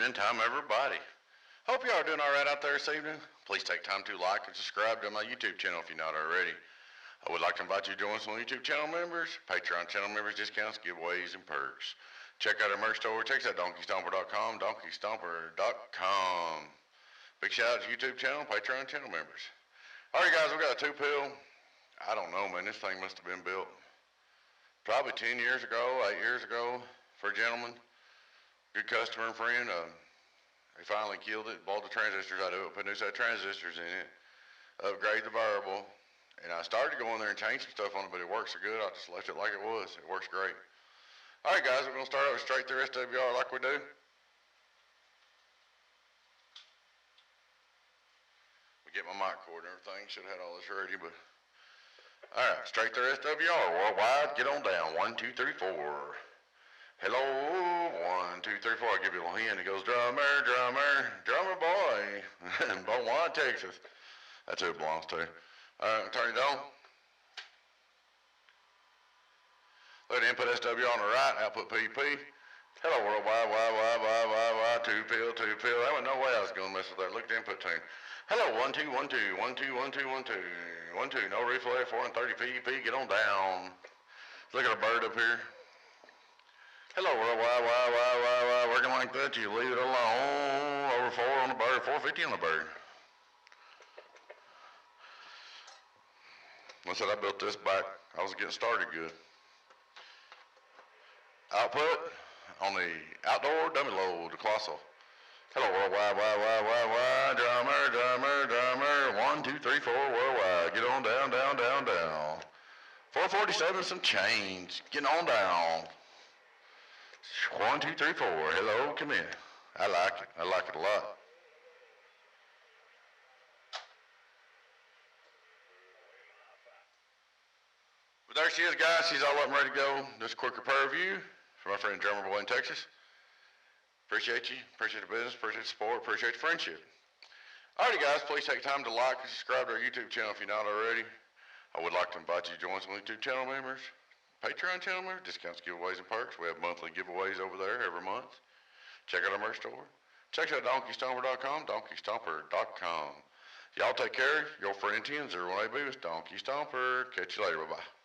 evening time, everybody. Hope y'all are doing all right out there this evening. Please take time to like and subscribe to my YouTube channel if you're not already. I would like to invite you to join us on YouTube channel members, Patreon channel members, discounts, giveaways, and perks. Check out our merch store. Check out DonkeyStomper.com, DonkeyStomper.com. Big shout out to YouTube channel, Patreon channel members. All right, guys, we got a 2-pill. I don't know, man. This thing must have been built probably 10 years ago, 8 years ago for a gentleman. Good customer and friend. They finally killed it, bought the transistors out of it, put new set of transistors in it, upgrade the variable. And I started to go in there and change some stuff on it, but it works so good, I just left it like it was. It works great. All right, guys, we're going to start out with straight through SWR like we do. We get my mic cord and everything. Should have had all this ready, but all right, straight through SWR, worldwide, get on down. 1, 2, 3, 4. Hello, 1, 2, 3, 4. I'll give you a little hint. It goes drummer, drummer, drummer boy, in Beaumont, Texas. That's who it belongs to. All right, turn it on. Let input SWR on the right, output PP. Hello, worldwide, wide, 2-pill. There was no way I was going to mess with that. Look at the input tune. Hello, 1, 2, 1, 2, 1, 2, 1, 2, 1, 2, 1, 2. No reflect, 4 and 30 PP. Get on down. Look at a bird up here. Hello, worldwide, wide, working like that, you leave it alone. Over 4 on the bird, 450 on the bird. I said I built this back, I was getting started good. Output on the outdoor dummy load, the Colossal. Hello, worldwide, wide, drummer. 1, 2, 3, 4, worldwide. Get on down. 447, some change. Getting on down. 1, 2, 3, 4. Hello, come in. I like it a lot. But there she is, guys. She's all up and ready to go. Just a quick repair review from my friend Drummer Boy in Texas. Appreciate you. Appreciate the business. Appreciate the support. Appreciate the friendship. Alrighty, guys. Please take time to like and subscribe to our YouTube channel if you're not already. I would like to invite you to join some YouTube channel members, Patreon channel members, discounts, giveaways, and perks. We have monthly giveaways over there every month. Check out our merch store. Check out DonkeyStomper.com, DonkeyStomper.com. Y'all take care. Your friend 1001AB with Donkey Stomper. Catch you later. Bye-bye.